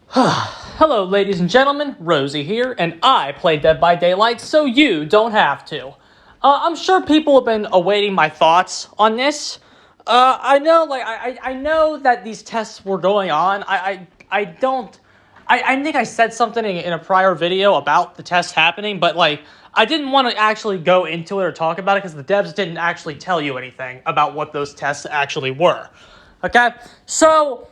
Hello, ladies and gentlemen, Rosie here, and I play Dead by Daylight so you don't have to. I'm sure people have been awaiting my thoughts on this. I know that these tests were going on. I think I said something in a prior video about the tests happening, but I didn't want to actually go into it or talk about it because the devs didn't actually tell you anything about what those tests actually were. Okay, so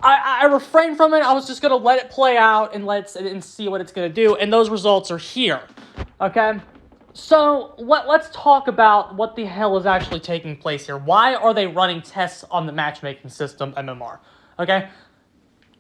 I refrained from it. I was just gonna let it play out and see what it's gonna do, and those results are here. Okay, so let's talk about what the hell is actually taking place here. Why are they running tests on the matchmaking system MMR? Okay,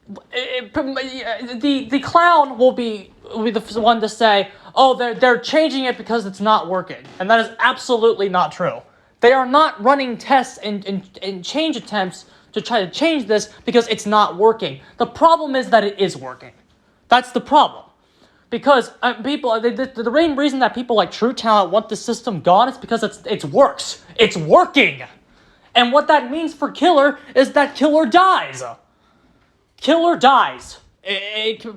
the clown will be the one to say, oh, they're changing it because it's not working, and that is absolutely not true. They are not running tests and change attempts to try to change this because it's not working. The problem is that it is working. That's the problem. Because the main reason that people like True Talent want the system gone is because it works. It's working. And what that means for Killer is that Killer dies. Killer dies.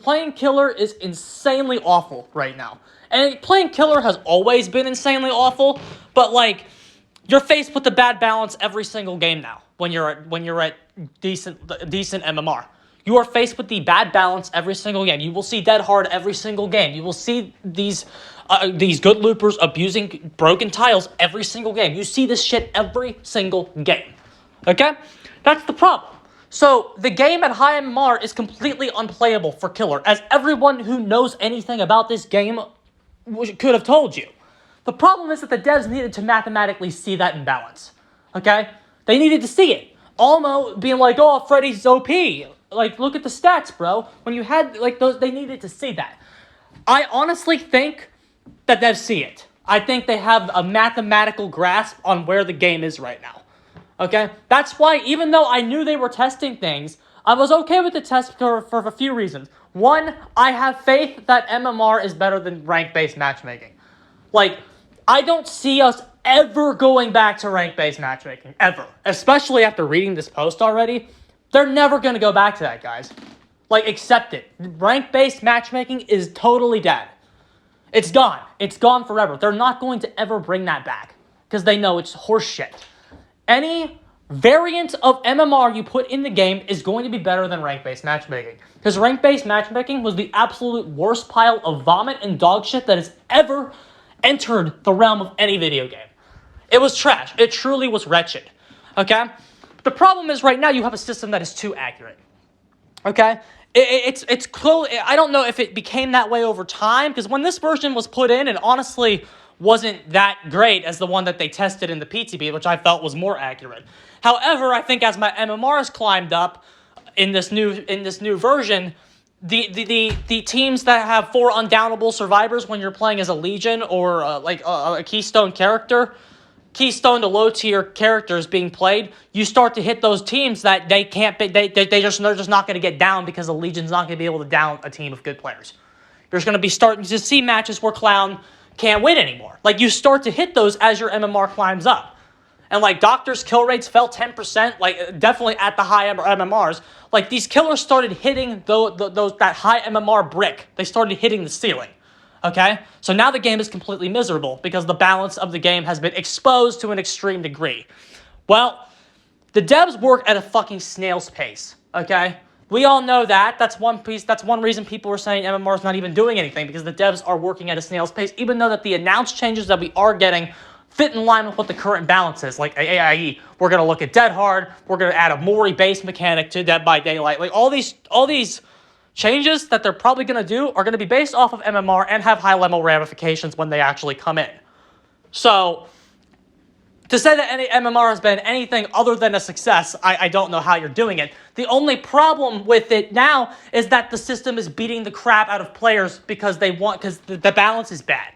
Playing Killer is insanely awful right now. And playing Killer has always been insanely awful, but you're faced with the bad balance every single game now when you're at decent MMR. You are faced with the bad balance every single game. You will see dead hard every single game. You will see these good loopers abusing broken tiles every single game. You see this shit every single game. Okay? That's the problem. So the game at high MMR is completely unplayable for Killer, as everyone who knows anything about this game could have told you. The problem is that the devs needed to mathematically see that imbalance. Okay? They needed to see it. Almost being like, oh, Freddy's OP. Look at the stats, bro. When you had, those, they needed to see that. I honestly think that devs see it. I think they have a mathematical grasp on where the game is right now. Okay? That's why, even though I knew they were testing things, I was okay with the test for a few reasons. One, I have faith that MMR is better than rank-based matchmaking. I don't see us ever going back to rank-based matchmaking, ever. Especially after reading this post already. They're never going to go back to that, guys. Accept it. Rank-based matchmaking is totally dead. It's gone. It's gone forever. They're not going to ever bring that back. Because they know it's horseshit. Any variant of MMR you put in the game is going to be better than rank-based matchmaking. Because rank-based matchmaking was the absolute worst pile of vomit and dog shit that has ever entered the realm of any video game. It was trash. It truly was wretched. Okay? The problem is right now you have a system that is too accurate. Okay? It's close. I don't know if it became that way over time, because when this version was put in, it honestly wasn't that great as the one that they tested in the PTB, which I felt was more accurate. However, I think as my MMRs climbed up in this new version, the teams that have 4 undownable survivors when you're playing as a Legion or a Keystone character, Keystone to low tier characters being played, you start to hit those teams that they're just not going to get down because the Legion's not going to be able to down a team of good players. You're just going to be starting to see matches where Clown can't win anymore. You start to hit those as your MMR climbs up. And Doctor's kill rates fell 10%, definitely at the high MMRs. These killers started hitting that high MMR brick. They started hitting the ceiling. Okay? So now the game is completely miserable because the balance of the game has been exposed to an extreme degree. Well, the devs work at a fucking snail's pace. Okay? We all know that. That's one reason people were saying MMR is not even doing anything, because the devs are working at a snail's pace, even though that the announced changes that we are getting fit in line with what the current balance is. AIE, we're going to look at Dead Hard, we're going to add a Mori-based mechanic to Dead by Daylight. All these changes that they're probably going to do are going to be based off of MMR and have high-level ramifications when they actually come in. So, to say that any MMR has been anything other than a success, I don't know how you're doing it. The only problem with it now is that the system is beating the crap out of players because the balance is bad.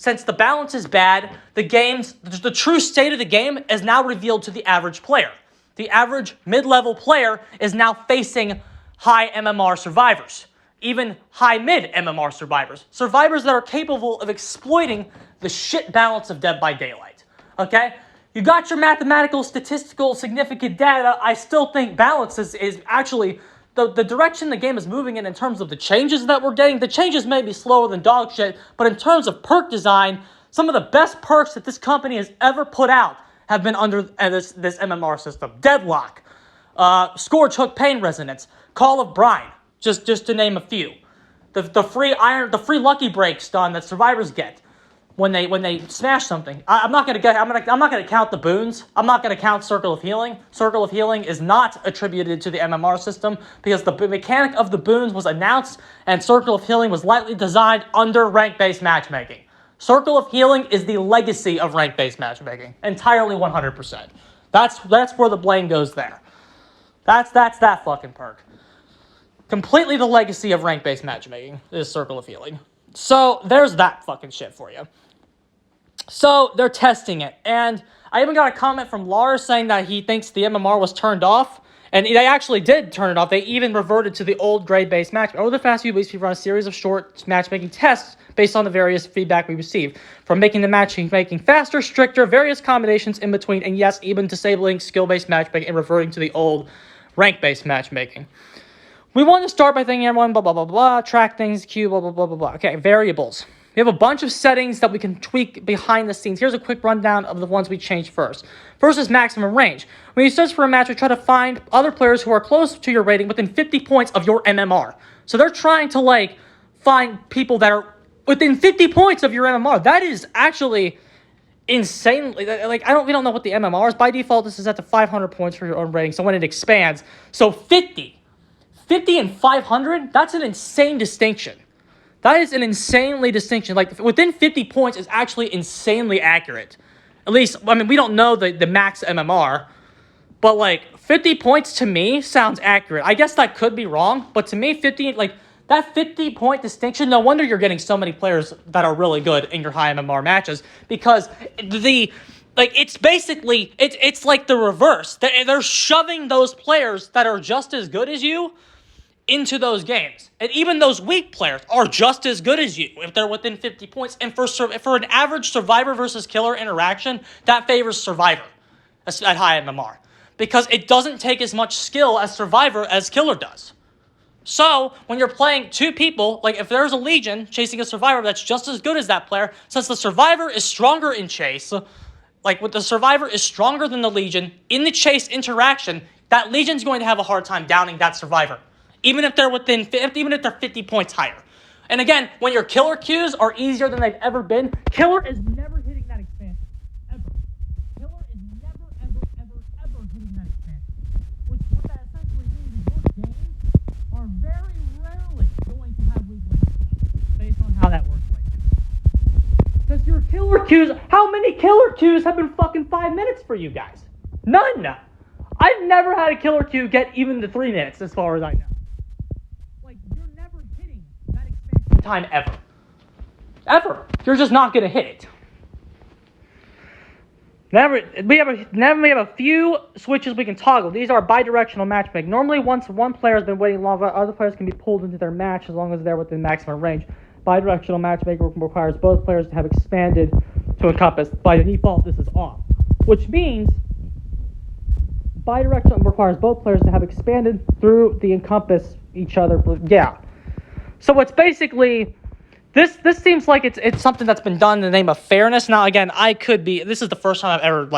Since the balance is bad, the true state of the game is now revealed to the average player. The average mid-level player is now facing high MMR survivors, even high-mid MMR survivors. Survivors that are capable of exploiting the shit balance of Dead by Daylight. Okay? You got your mathematical, statistical, significant data. I still think balance is actually the direction the game is moving in terms of the changes that we're getting, the changes may be slower than dog shit, but in terms of perk design, some of the best perks that this company has ever put out have been under this MMR system. Deadlock, Scourge Hook Pain Resonance, Call of Brine, just to name a few. The free lucky break stun that survivors get when they smash something. I'm not gonna count the boons. I'm not gonna count Circle of Healing. Circle of Healing is not attributed to the MMR system because the mechanic of the boons was announced and Circle of Healing was lightly designed under rank-based matchmaking. Circle of Healing is the legacy of rank-based matchmaking, entirely 100%. That's where the blame goes there. That's that fucking perk. Completely the legacy of rank-based matchmaking is Circle of Healing. So there's that fucking shit for you. So they're testing it, and I even got a comment from Lars saying that he thinks the MMR was turned off, and they actually did turn it off. They even reverted to the old grade-based matchmaking. Over the past few weeks, we've run a series of short matchmaking tests based on the various feedback we received, from making the matchmaking faster, stricter, various combinations in between, and yes, even disabling skill-based matchmaking and reverting to the old rank-based matchmaking. We want to start by thinking everyone, blah, blah, blah, blah, track things, queue, blah, blah, blah, blah, blah. Okay, variables. We have a bunch of settings that we can tweak behind the scenes. Here's a quick rundown of the ones we changed first. First is maximum range. When you search for a match, we try to find other players who are close to your rating within 50 points of your MMR. So they're trying to, find people that are within 50 points of your MMR. That is actually insanely, we don't know what the MMR is. By default, this is at the 500 points for your own rating. So when it expands, so 50 and 500, that's an insane distinction. That is an insanely distinction. Within 50 points is actually insanely accurate. At least, we don't know the max MMR, but 50 points to me sounds accurate. I guess that could be wrong, but to me, that 50-point distinction, no wonder you're getting so many players that are really good in your high MMR matches, because it's basically, it's like the reverse. They're shoving those players that are just as good as you into those games. And even those weak players are just as good as you if they're within 50 points. And for an average survivor versus killer interaction, that favors survivor at high MMR, because it doesn't take as much skill as survivor as killer does. So when you're playing two people, if there's a Legion chasing a survivor that's just as good as that player, since the survivor is stronger in chase, with the survivor is stronger than the Legion in the chase interaction, that Legion's going to have a hard time downing that survivor, even if they're 50 points higher. And again, when your killer queues are easier than they've ever been, killer is never hitting that expansion. Ever. Killer is never, ever hitting that expansion. What that essentially means is your games are very rarely going to have weak links based on how that works right now. Because your killer queues, how many killer queues have been fucking 5 minutes for you guys? None. I've never had a killer queue get even to 3 minutes as far as I know. Time ever. You're just not gonna hit it. We have a few switches we can toggle. These are bidirectional matchmaking. Normally, once one player has been waiting long, other players can be pulled into their match as long as they're within maximum range. Bidirectional matchmaking requires both players to have expanded to encompass. By default, this is off, which means bidirectional requires both players to have expanded through the encompass each other. Yeah. So it's basically, this seems like it's something that's been done in the name of fairness. Now, again, this is the first time I've ever,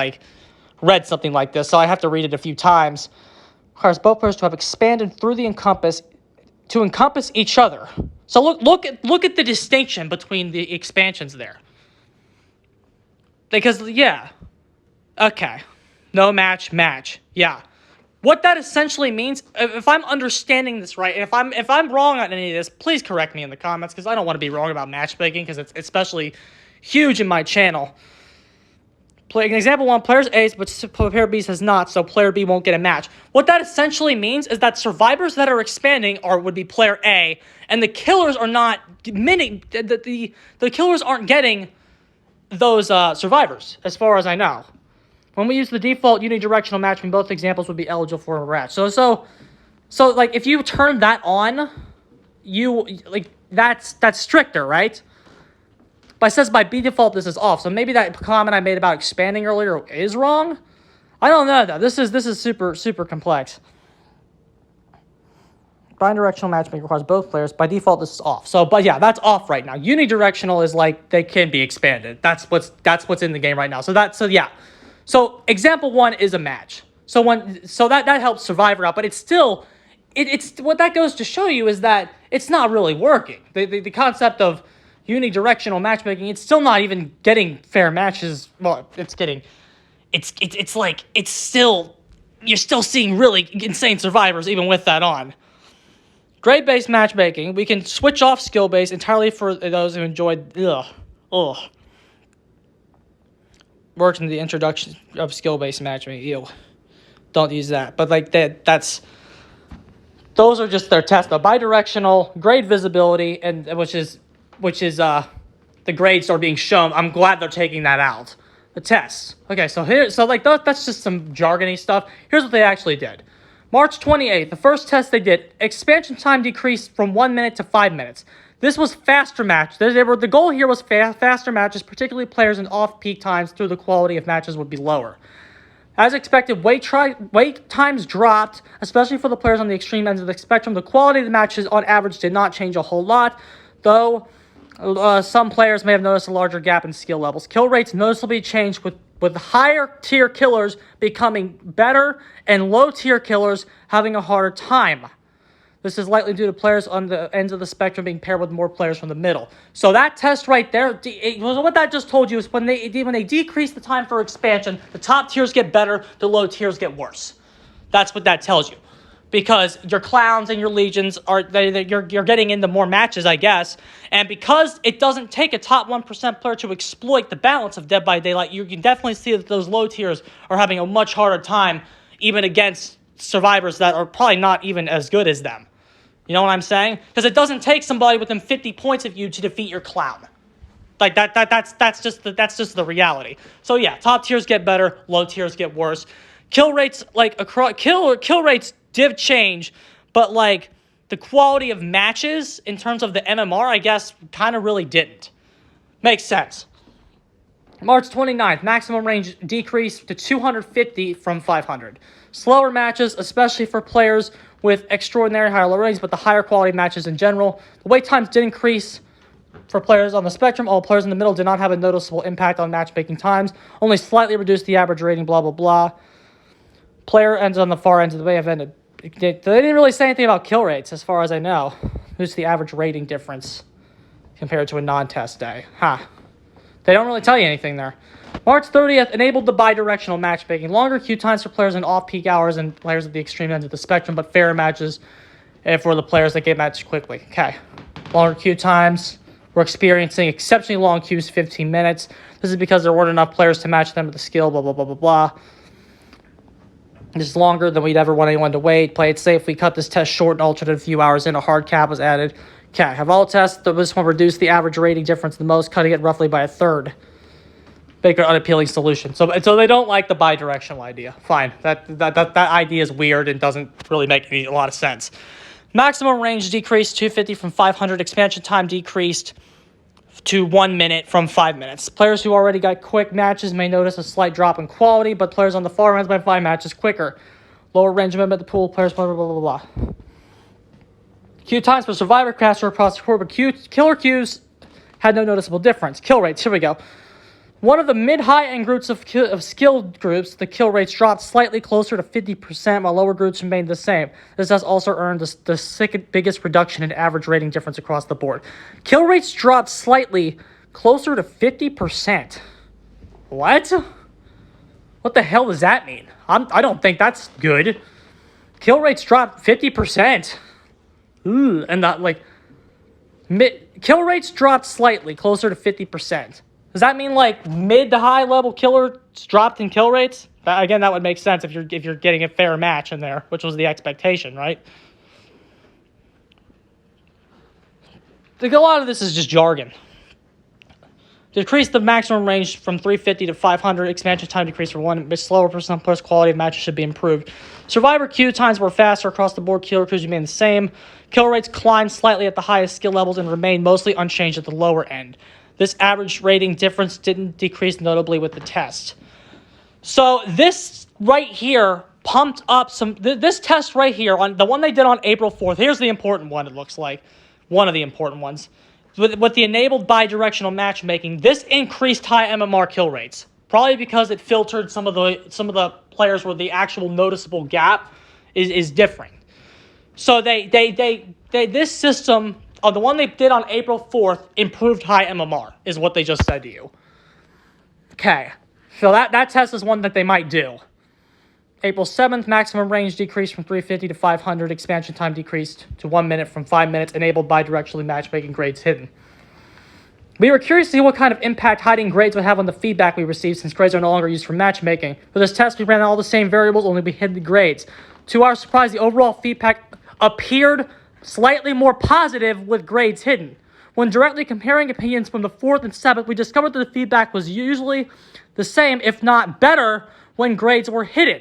read something like this, so I have to read it a few times. Requires both players to have expanded through the encompass to encompass each other. So look at the distinction between the expansions there. Because, yeah. Okay. No match. Yeah. What that essentially means, if I'm understanding this right, and if I'm wrong on any of this, please correct me in the comments, because I don't want to be wrong about matchmaking, because it's especially huge in my channel. Example 1, players A's, but player B has not, so player B won't get a match. What that essentially means is that survivors that are expanding would be player A, and the killers are not, the killers aren't getting those survivors, as far as I know. When we use the default unidirectional matching, both examples would be eligible for a match. So if you turn that on, that's stricter, right? But it says by default this is off. So maybe that comment I made about expanding earlier is wrong. I don't know though. This is super complex. Bidirectional matchmaking requires both players. By default, this is off. So, but yeah, that's off right now. Unidirectional is like they can be expanded. That's what's in the game right now. So yeah. So example 1 is a match. So that helps Survivor out, but it's still it's what that goes to show you is that it's not really working. The concept of unidirectional matchmaking, it's still not even getting fair matches. Well, it's getting it's still you're still seeing really insane survivors even with that on. Grade-based matchmaking, we can switch off skill-based entirely for those who enjoyed works in the introduction of skill-based matchmaking. Ew. Don't use that. But like those are just their tests. The bidirectional, grade visibility, and which is the grades are being shown. I'm glad they're taking that out. The tests. Okay, so that's just some jargony stuff. Here's what they actually did. March 28th, the first test they did, expansion time decreased from 1 minute to 5 minutes. This was faster match. The goal here was faster matches, particularly players in off-peak times, through the quality of matches would be lower. As expected, wait times dropped, especially for the players on the extreme ends of the spectrum. The quality of the matches on average did not change a whole lot, though some players may have noticed a larger gap in skill levels. Kill rates noticeably changed with higher tier killers becoming better and low tier killers having a harder time. This is likely due to players on the ends of the spectrum being paired with more players from the middle. So that test right there, what that just told you is when they decrease the time for expansion, the top tiers get better, the low tiers get worse. That's what that tells you. Because your clowns and your legions you're getting into more matches, I guess. And because it doesn't take a top 1% player to exploit the balance of Dead by Daylight, you can definitely see that those low tiers are having a much harder time, even against survivors that are probably not even as good as them. You know what I'm saying? Because it doesn't take somebody within 50 points of you to defeat your clown. Like that's just the reality. So yeah, top tiers get better, low tiers get worse. Kill rates kill rates did change, but like the quality of matches in terms of the MMR, I guess, kind of really didn't. Makes sense. March 29th, maximum range decreased to 250 from 500. Slower matches, especially for players with extraordinary higher low ratings, but the higher quality matches in general. The wait times did increase for players on the spectrum. All players in the middle did not have a noticeable impact on matchmaking times. Only slightly reduced the average rating, blah, blah, blah. Player ends on the far end of the way have ended. They didn't really say anything about kill rates, as far as I know. Who's the average rating difference compared to a non-test day? They don't really tell you anything there. March 30th enabled the bidirectional matchmaking. Longer queue times for players in off-peak hours and players at the extreme ends of the spectrum, but fairer matches for the players that get matched quickly. Okay. Longer queue times. We're experiencing exceptionally long queues, 15 minutes. This is because there weren't enough players to match them with the skill, blah, blah, blah, blah, blah. This is longer than we'd ever want anyone to wait. Play it safe. We cut this test short and altered it a few hours in. A hard cap was added. Okay, have all tests. This one reduced the average rating difference the most, cutting it roughly by a third. Bigger, unappealing solution. So they don't like the bi-directional idea. Fine. That idea is weird and doesn't really make a lot of sense. Maximum range decreased 250 from 500. Expansion time decreased to 1 minute from 5 minutes. Players who already got quick matches may notice a slight drop in quality, but players on the far ends might find matches quicker. Lower range limit at the pool, players, blah, blah, blah, blah, blah. Queue times for Survivor casts were across the board, but killer queues had no noticeable difference. Kill rates, here we go. One of the mid-high end groups of skilled groups, the kill rates dropped slightly closer to 50%, while lower groups remained the same. This has also earned the second biggest reduction in average rating difference across the board. Kill rates dropped slightly closer to 50%. What? What the hell does that mean? I don't think that's good. Kill rates dropped 50%. Ooh, and that kill rates dropped slightly closer to 50%. Does that mean like mid to high level killers dropped in kill rates? Again, that would make sense if you're getting a fair match in there, which was the expectation, right? Like, a lot of this is just jargon. Decrease the maximum range from 350 to 500. Expansion time decreased for 1 bit slower for some players. Quality of matches should be improved. Survivor queue times were faster across the board. Killer queues remained the same. Kill rates climbed slightly at the highest skill levels and remained mostly unchanged at the lower end. This average rating difference didn't decrease notably with the test. So this right here pumped up some... This test right here, on the one they did on April 4th, here's the important one, it looks like. One of the important ones. With the enabled bidirectional matchmaking, this increased high MMR kill rates. Probably because it filtered some of the players where the actual noticeable gap is different. So this system, the one they did on April 4th, improved high MMR, is what they just said to you. Okay, so that test is one that they might do. April 7th, maximum range decreased from 350 to 500. Expansion time decreased to 1 minute from 5 minutes. Enabled bidirectionally matchmaking, grades hidden. We were curious to see what kind of impact hiding grades would have on the feedback we received, since grades are no longer used for matchmaking. For this test, we ran all the same variables, only we hid the grades. To our surprise, the overall feedback appeared slightly more positive with grades hidden. When directly comparing opinions from the 4th and 7th, we discovered that the feedback was usually the same, if not better, when grades were hidden.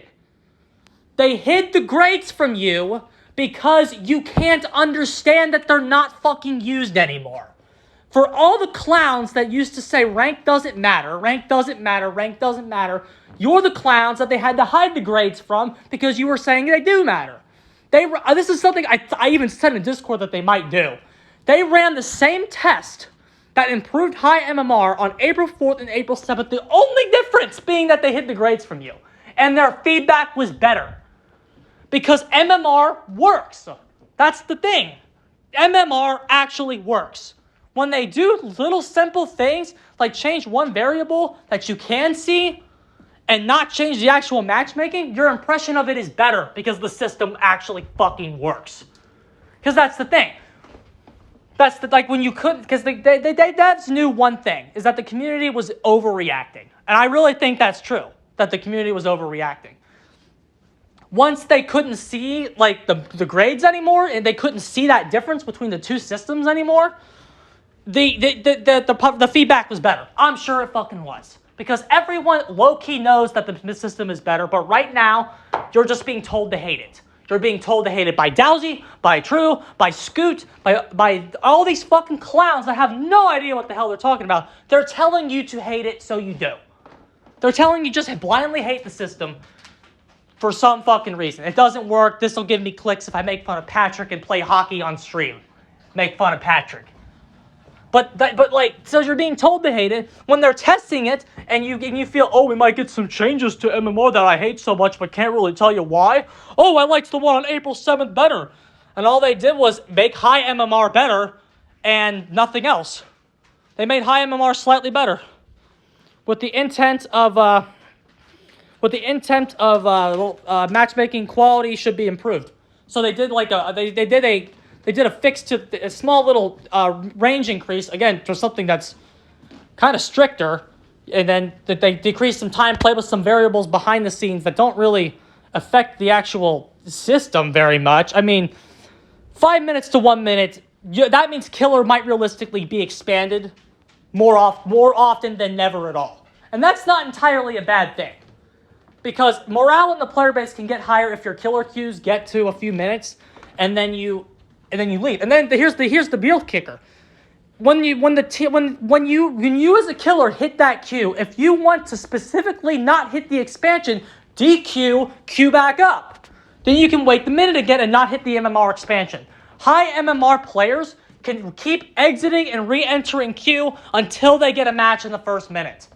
They hid the grades from you because you can't understand that they're not fucking used anymore. For all the clowns that used to say rank doesn't matter, rank doesn't matter, rank doesn't matter, you're the clowns that they had to hide the grades from because you were saying they do matter. This is something I even said in Discord that they might do. They ran the same test that improved high MMR on April 4th and April 7th, the only difference being that they hid the grades from you. And their feedback was better. Because MMR works. That's the thing. MMR actually works. When they do little simple things, like change one variable that you can see and not change the actual matchmaking, your impression of it is better because the system actually fucking works. Because that's the thing. That's like when you couldn't, because the devs knew one thing, is that the community was overreacting. And I really think that's true, that the community was overreacting. Once they couldn't see like the grades anymore, and they couldn't see that difference between the two systems anymore, the feedback was better. I'm sure it fucking was. Because everyone low-key knows that the system is better, but right now, you're just being told to hate it. You're being told to hate it by Dowsy, by True, by Scoot, by all these fucking clowns that have no idea what the hell they're talking about. They're telling you to hate it, so you do. They're telling you just blindly hate the system for some fucking reason. It doesn't work. This will give me clicks if I make fun of Patrick and play hockey on stream. Make fun of Patrick. But like, so you're being told to hate it when they're testing it, and you feel, oh, we might get some changes to MMR that I hate so much, but can't really tell you why. Oh, I liked the one on April 7th better, and all they did was make high MMR better, and nothing else. They made high MMR slightly better, with the intent of matchmaking quality should be improved. So they did like they did a fix to a small little range increase, again, to something that's kind of stricter, and then they decreased some time played with some variables behind the scenes that don't really affect the actual system very much. I mean, 5 minutes to 1 minute, that means killer might realistically be expanded more often than never at all. And that's not entirely a bad thing. Because morale in the player base can get higher if your killer queues get to a few minutes, and then you leave. And then here's the real kicker. When you as a killer hit that queue, if you want to specifically not hit the expansion, DQ, queue back up. Then you can wait the minute again and not hit the MMR expansion. High MMR players can keep exiting and re-entering queue until they get a match in the first minute.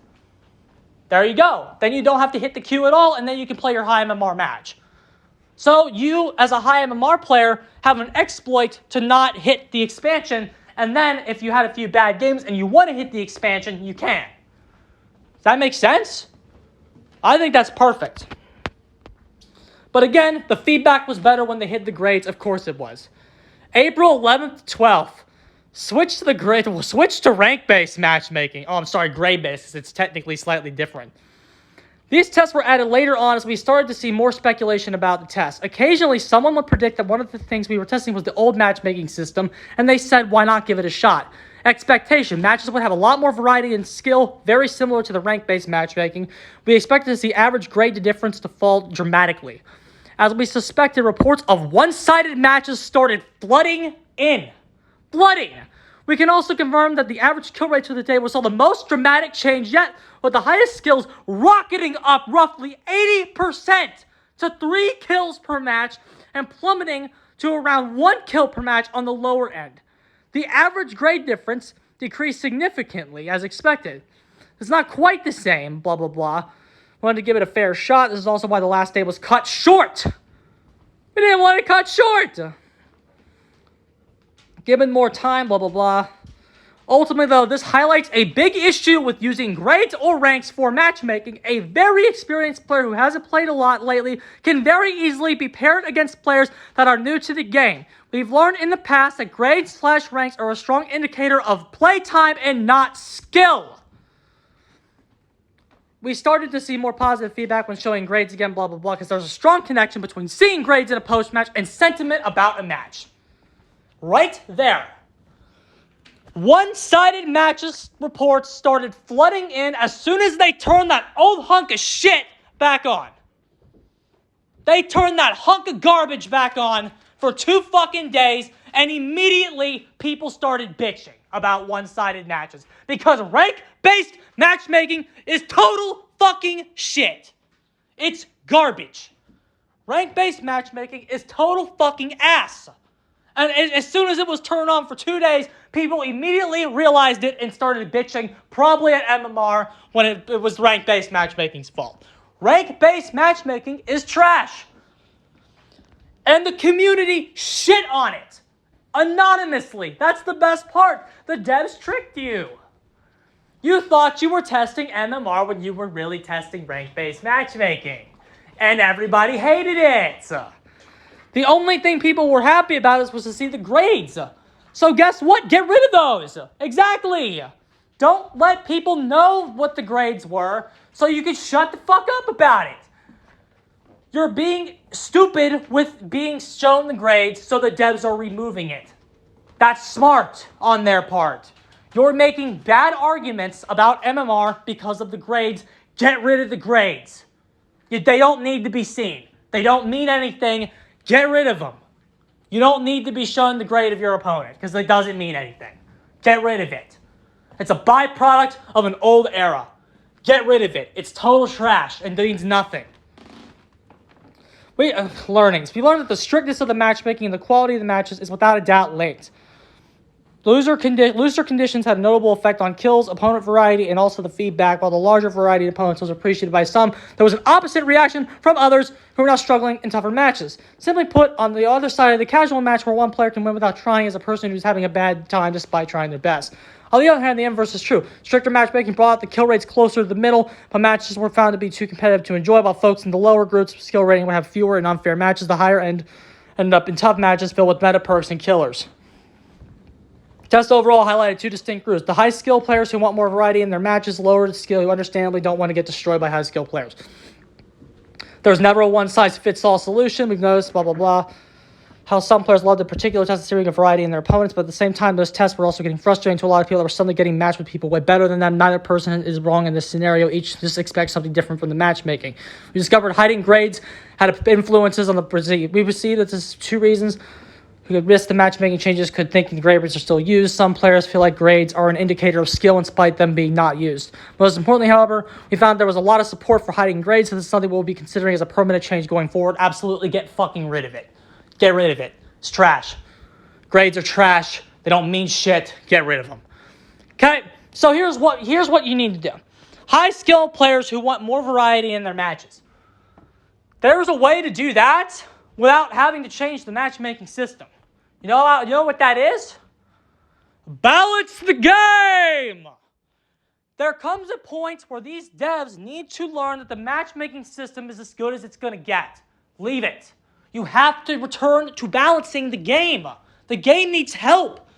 There you go. Then you don't have to hit the queue at all, and then you can play your high MMR match. So you, as a high MMR player, have an exploit to not hit the expansion, and then if you had a few bad games and you want to hit the expansion, you can. Does that make sense? I think that's perfect. But again, the feedback was better when they hit the grades. Of course it was. April 11th, 12th. Switch to rank-based matchmaking. Oh, I'm sorry, grade-based, because it's technically slightly different. These tests were added later on as we started to see more speculation about the test. Occasionally, someone would predict that one of the things we were testing was the old matchmaking system, and they said, why not give it a shot? Expectation. Matches would have a lot more variety and skill, very similar to the rank-based matchmaking. We expected to see average grade to difference to fall dramatically. As we suspected, reports of one-sided matches started flooding in. We can also confirm that the average kill rate to the day saw the most dramatic change yet, with the highest skills rocketing up roughly 80% to 3 kills per match and plummeting to around 1 kill per match on the lower end. The average grade difference decreased significantly, as expected. It's not quite the same, blah, blah, blah. Wanted to give it a fair shot. This is also why the last day was cut short. We didn't want it cut short. Given more time, blah, blah, blah. Ultimately, though, this highlights a big issue with using grades or ranks for matchmaking. A very experienced player who hasn't played a lot lately can very easily be paired against players that are new to the game. We've learned in the past that grades/ranks are a strong indicator of playtime and not skill. We started to see more positive feedback when showing grades again, blah, blah, blah, because there's a strong connection between seeing grades in a post-match and sentiment about a match. Right there. One-sided matches reports started flooding in as soon as they turned that old hunk of shit back on. They turned that hunk of garbage back on for 2 fucking days, and immediately people started bitching about one-sided matches. Because rank-based matchmaking is total fucking shit. It's garbage. Rank-based matchmaking is total fucking ass. And as soon as it was turned on for 2 days, people immediately realized it and started bitching, probably at MMR, when it was rank-based matchmaking's fault. Rank-based matchmaking is trash. And the community shit on it. Anonymously. That's the best part. The devs tricked you. You thought you were testing MMR when you were really testing rank-based matchmaking. And everybody hated it. The only thing people were happy about was to see the grades. So guess what? Get rid of those. Exactly. Don't let people know what the grades were so you can shut the fuck up about it. You're being stupid with being shown the grades, so the devs are removing it. That's smart on their part. You're making bad arguments about MMR because of the grades. Get rid of the grades. They don't need to be seen. They don't mean anything. Get rid of them. You don't need to be shown the grade of your opponent because it doesn't mean anything. Get rid of it. It's a byproduct of an old era. Get rid of it. It's total trash and means nothing. Learnings. We learned that the strictness of the matchmaking and the quality of the matches is without a doubt linked. Looser conditions had a notable effect on kills, opponent variety, and also the feedback, while the larger variety of opponents was appreciated by some. There was an opposite reaction from others who were now struggling in tougher matches. Simply put, on the other side of the casual match where one player can win without trying is a person who's having a bad time despite trying their best. On the other hand, the inverse is true. Stricter matchmaking brought the kill rates closer to the middle, but matches were found to be too competitive to enjoy, while folks in the lower groups skill rating would have fewer and unfair matches. The higher end ended up in tough matches filled with meta perks and killers. Test overall highlighted 2 distinct groups. The high-skill players who want more variety in their matches, lower skill who understandably don't want to get destroyed by high-skill players. There's never a one-size-fits-all solution. We've noticed, blah, blah, blah, how some players love the particular test seeing a variety in their opponents, but at the same time, those tests were also getting frustrating to a lot of people that were suddenly getting matched with people way better than them. Neither person is wrong in this scenario. Each just expects something different from the matchmaking. We discovered hiding grades had influences on the perceived. We perceive that this is 2 reasons who could risk the matchmaking changes could think the grade rates are still used. Some players feel like grades are an indicator of skill in spite of them being not used. Most importantly, however, we found there was a lot of support for hiding grades, so this is something we'll be considering as a permanent change going forward. Absolutely get fucking rid of it. Get rid of it. It's trash. Grades are trash. They don't mean shit. Get rid of them. Okay, so here's what you need to do. High-skill players who want more variety in their matches. There's a way to do that without having to change the matchmaking system. You know what that is? Balance the game! There comes a point where these devs need to learn that the matchmaking system is as good as it's going to get. Leave it. You have to return to balancing the game. The game needs help.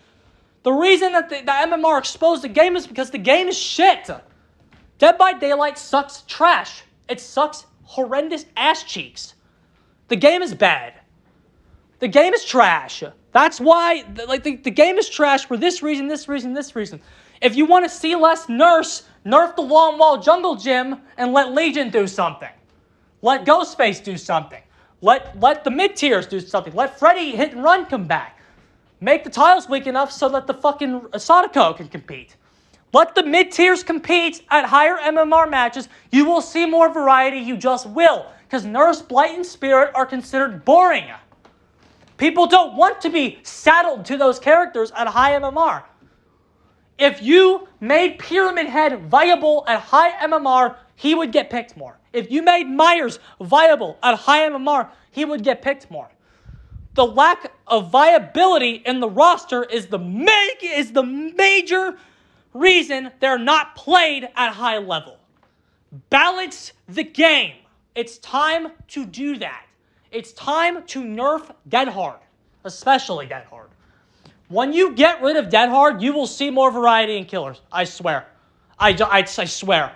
The reason that the MMR exposed the game is because the game is shit. Dead by Daylight sucks trash. It sucks horrendous ass cheeks. The game is bad. The game is trash. That's why, the game is trash for this reason, this reason, this reason. If you want to see less nerf the Long Wall Jungle Gym and let Legion do something. Let Ghostface do something. Let the mid-tiers do something. Let Freddy hit and run come back. Make the tiles weak enough so that the fucking Sadako can compete. Let the mid-tiers compete at higher MMR matches. You will see more variety. You just will. Because Nurse, Blight, and Spirit are considered boring. People don't want to be saddled to those characters at high MMR. If you made Pyramid Head viable at high MMR, he would get picked more. If you made Myers viable at high MMR, he would get picked more. The lack of viability in the roster is the major reason they're not played at high level. Balance the game. It's time to do that. It's time to nerf Dead Hard, especially Dead Hard. When you get rid of Dead Hard, you will see more variety in killers. I swear. I swear.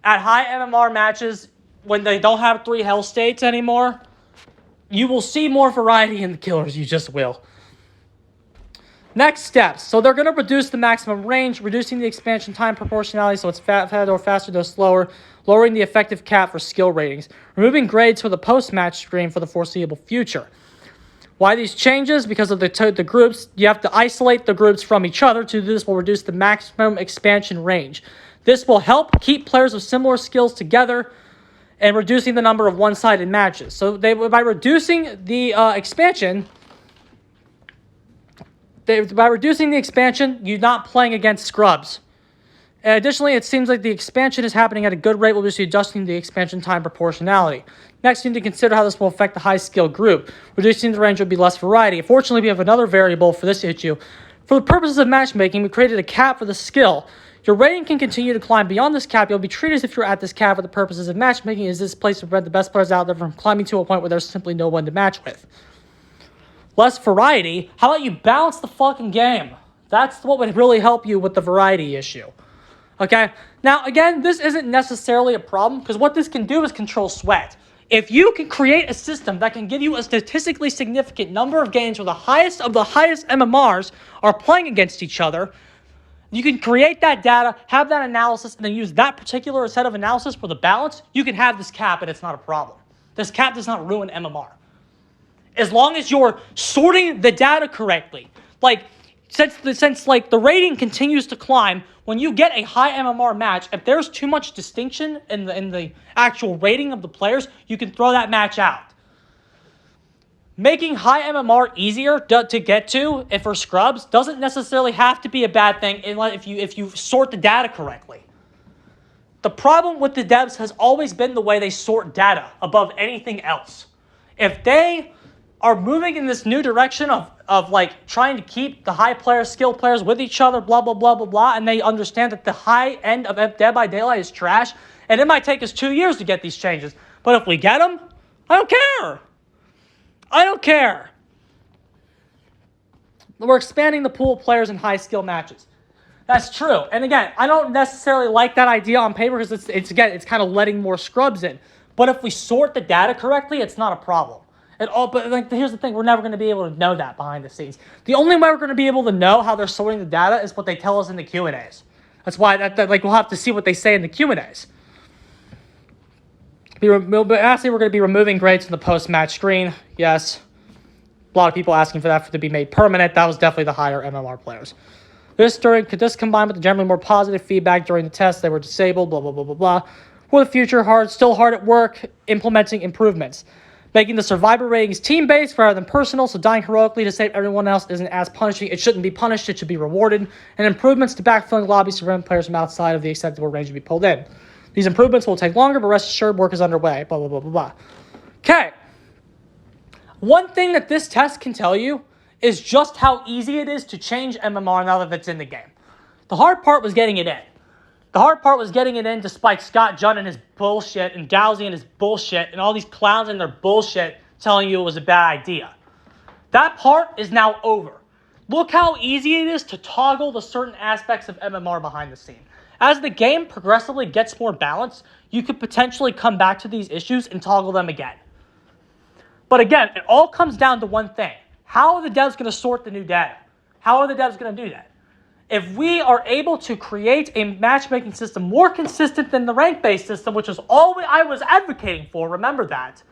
At high MMR matches, when they don't have 3 hell states anymore, you will see more variety in the killers. You just will. Next steps. So they're going to reduce the maximum range, reducing the expansion time proportionality so it's faster though slower, lowering the effective cap for skill ratings, removing grades for the post-match screen for the foreseeable future. Why these changes? Because of the groups. You have to isolate the groups from each other. To do this will reduce the maximum expansion range. This will help keep players of similar skills together and reducing the number of one-sided matches. So by reducing the expansion, you're not playing against scrubs. And additionally, it seems like the expansion is happening at a good rate. We'll just be adjusting the expansion time proportionality. Next, you need to consider how this will affect the high-skill group. Reducing the range will be less variety. Fortunately, we have another variable for this issue. For the purposes of matchmaking, we created a cap for the skill. Your rating can continue to climb beyond this cap. You'll be treated as if you're at this cap for the purposes of matchmaking. Is this place to prevent the best players out there from climbing to a point where there's simply no one to match with? Less variety? How about you balance the fucking game? That's what would really help you with the variety issue. Okay? Now, again, this isn't necessarily a problem because what this can do is control sweat. If you can create a system that can give you a statistically significant number of games where the highest of the highest MMRs are playing against each other, you can create that data, have that analysis, and then use that particular set of analysis for the balance, you can have this cap and it's not a problem. This cap does not ruin MMR. As long as you're sorting the data correctly. Like, since the rating continues to climb, when you get a high MMR match, if there's too much distinction in the actual rating of the players, you can throw that match out. Making high MMR easier to get to, if for scrubs, doesn't necessarily have to be a bad thing if you sort the data correctly. The problem with the devs has always been the way they sort data above anything else. If they are moving in this new direction of like trying to keep the high players, skill players with each other, blah, blah, blah, blah, blah, and they understand that the high end of Dead by Daylight is trash, and it might take us 2 years to get these changes. But if we get them, I don't care. I don't care. We're expanding the pool of players in high skill matches. That's true. And again, I don't necessarily like that idea on paper because it's kind of letting more scrubs in. But if we sort the data correctly, it's not a problem. But like, here's the thing, we're never going to be able to know that behind the scenes. The only way we're going to be able to know how they're sorting the data is what they tell us in the Q&As. That's why we'll have to see what they say in the Q&As. Actually, we're going to be removing grades from the post-match screen. Yes. A lot of people asking for that to be made permanent. That was definitely the higher MMR players. Could this combine with the generally more positive feedback during the test? They were disabled, blah, blah, blah, blah, blah. For the future, still hard at work, implementing improvements. Making the survivor ratings team-based rather than personal, so dying heroically to save everyone else isn't as punishing. It shouldn't be punished, it should be rewarded. And improvements to backfilling lobbies to prevent players from outside of the acceptable range to be pulled in. These improvements will take longer, but rest assured work is underway, blah, blah, blah, blah, blah. Okay. One thing that this test can tell you is just how easy it is to change MMR now that it's in the game. The hard part was getting it in. The hard part was getting it in despite Scott Junn and his bullshit and Dowsey and his bullshit and all these clowns and their bullshit telling you it was a bad idea. That part is now over. Look how easy it is to toggle the certain aspects of MMR behind the scene. As the game progressively gets more balanced, you could potentially come back to these issues and toggle them again. But again, it all comes down to one thing. How are the devs going to sort the new data? How are the devs going to do that? If we are able to create a matchmaking system more consistent than the rank-based system, which is all I was advocating for, remember that,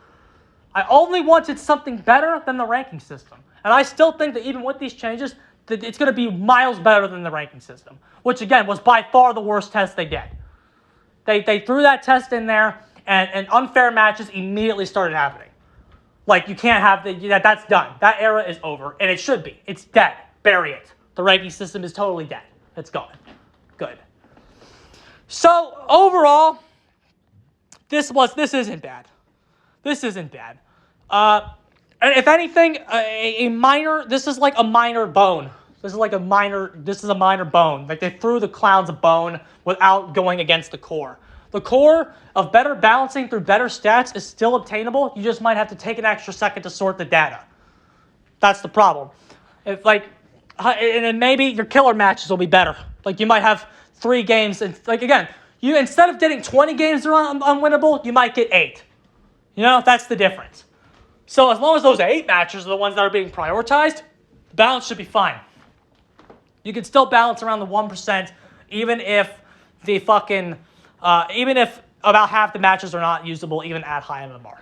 I only wanted something better than the ranking system. And I still think that even with these changes, that it's going to be miles better than the ranking system, which again was by far the worst test they did. They threw that test in there, and unfair matches immediately started happening. Like, you can't have that's done. That era is over, and it should be. It's dead. Bury it. The ranking system is totally dead. It's gone. Good. So overall, this isn't bad. This isn't bad. And if anything, this is like a minor bone. This is a minor bone. Like, they threw the clowns a bone without going against the core. The core of better balancing through better stats is still obtainable. You just might have to take an extra second to sort the data. That's the problem. And then maybe your killer matches will be better. Like, you might have 3 games, and like, again, you, instead of getting 20 games that are unwinnable, you might get 8. You know, that's the difference. So as long as those 8 matches are the ones that are being prioritized, the balance should be fine. You can still balance around the 1%, even if even if about half the matches are not usable, even at high MMR.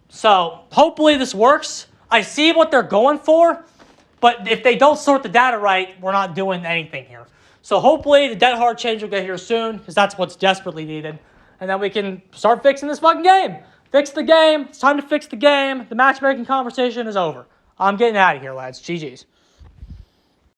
So hopefully this works. I see what they're going for, but if they don't sort the data right, we're not doing anything here. So hopefully the dead hard change will get here soon, because that's what's desperately needed. And then we can start fixing this fucking game. Fix the game. It's time to fix the game. The matchmaking conversation is over. I'm getting out of here, lads. GG's.